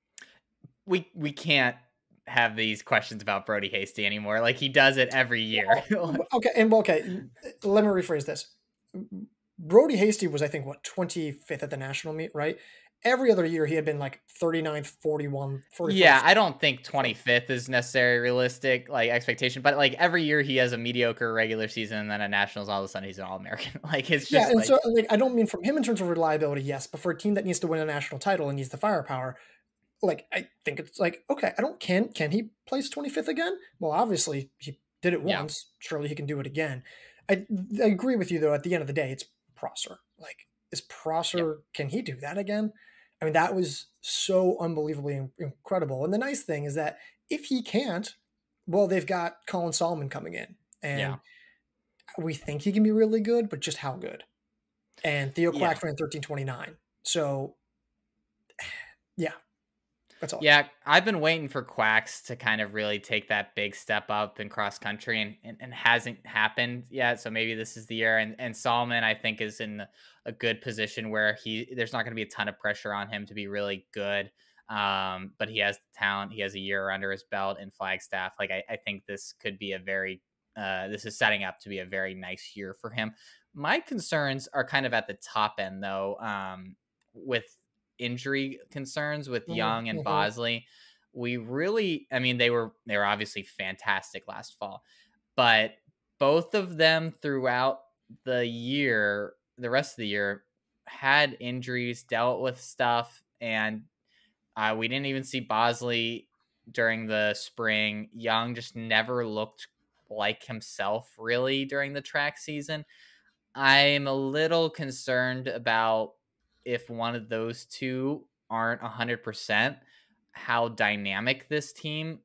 We can't have these questions about Brody Hasty anymore. Like he does it every year. Okay. Let me rephrase this. Brody Hasty was, I think, 25th at the national meet, right? Every other year he had been like 39th, 41, 41st. Yeah, I don't think 25th is necessarily realistic like expectation, but like every year he has a mediocre regular season and then at nationals all of a sudden he's an All-American. Like it's just and so like I don't mean from him in terms of reliability, yes, but for a team that needs to win a national title and needs the firepower, like I think it's like, okay, can he place 25th again? Well, obviously he did it once. Surely he can do it again. I agree with you though, at the end of the day, it's Prosser. Like, is Prosser, can he do that again? I mean, that was so unbelievably incredible. And the nice thing is that if he can't, well, they've got Colin Solomon coming in. And we think he can be really good, but just how good? And Theo Quack ran 13:29. So, yeah. That's all. Yeah, I've been waiting for Quacks to kind of really take that big step up in cross country and hasn't happened yet. So maybe this is the year. And Solomon, I think, is in a good position where there's not going to be a ton of pressure on him to be really good. But he has the talent. He has a year under his belt in Flagstaff. Like I think this could be this is setting up to be a very nice year for him. My concerns are kind of at the top end though, with injury concerns with Young and Bosley. They were obviously fantastic last fall, but both of them throughout the rest of the year had injuries, dealt with stuff, and we didn't even see Bosley during the spring. Young just never looked like himself really during the track season. I'm a little concerned about if one of those two aren't 100%, how dynamic this team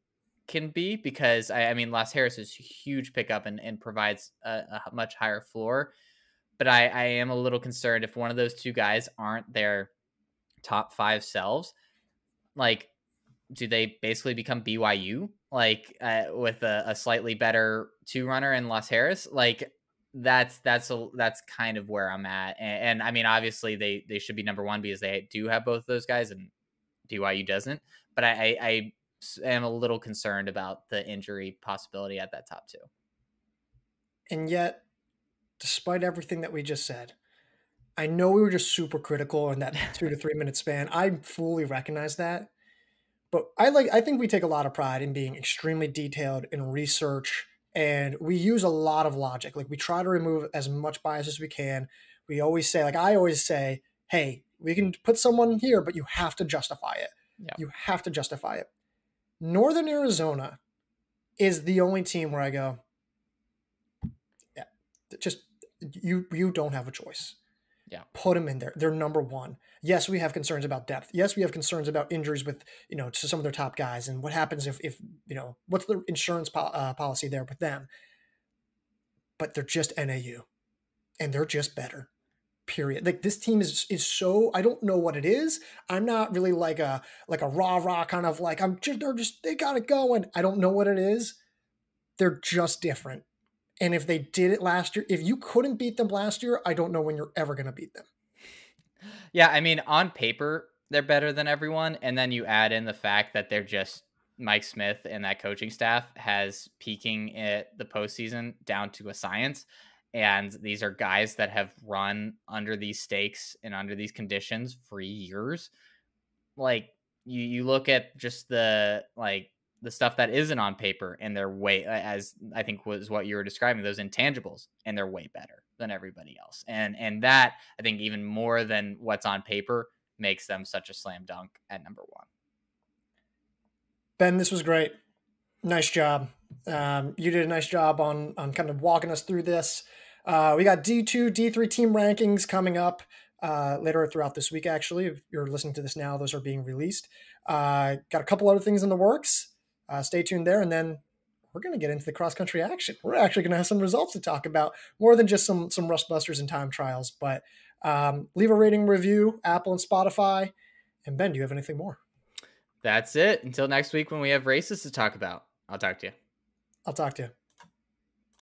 can be, because I mean, Les Harris is a huge pickup and provides a much higher floor. But I am a little concerned if one of those two guys aren't their top 5 selves. Like, do they basically become BYU, like with a slightly better 2-runner and Les Harris? Like, that's kind of where I'm at. And I mean, obviously they should be number one because they do have both those guys and BYU doesn't. But I am a little concerned about the injury possibility at that top two. And yet, despite everything that we just said, I know we were just super critical in that 2 to 3 minute span. I fully recognize that. But I think we take a lot of pride in being extremely detailed in research, and we use a lot of logic. Like, we try to remove as much bias as we can. We always say, like I always say, hey, we can put someone here, but you have to justify it. Yeah. You have to justify it. Northern Arizona is the only team where I go, yeah, just you don't have a choice. Yeah. Put them in there. They're number one. Yes, we have concerns about depth. Yes, we have concerns about injuries with, to some of their top guys, and what happens if what's the insurance policy there with them. But they're just NAU, and they're just better. Period. Like, this team is so, I don't know what it is. I'm not really like a rah kind of like, they got it going. I don't know what it is. They're just different. And if they did it last year, if you couldn't beat them last year, I don't know when you're ever going to beat them. Yeah, I mean, on paper, they're better than everyone. And then you add in the fact that they're just Mike Smith and that coaching staff has peaking at the postseason down to a science. And these are guys that have run under these stakes and under these conditions for years. Like, you look at just the stuff that isn't on paper, and they're way, as I think was what you were describing, those intangibles, and they're way better than everybody else. And that, I think, even more than what's on paper, makes them such a slam dunk at number one. Ben, this was great. Nice job. You did a nice job on kind of walking us through this. We got D2, D3 team rankings coming up later throughout this week, actually. If you're listening to this now, those are being released. Got a couple other things in the works. Stay tuned there, and then we're going to get into the cross-country action. We're actually going to have some results to talk about, more than just some rust busters and time trials. But leave a rating, review, Apple and Spotify. And Ben, do you have anything more? That's it. Until next week when we have races to talk about. I'll talk to you. I'll talk to you.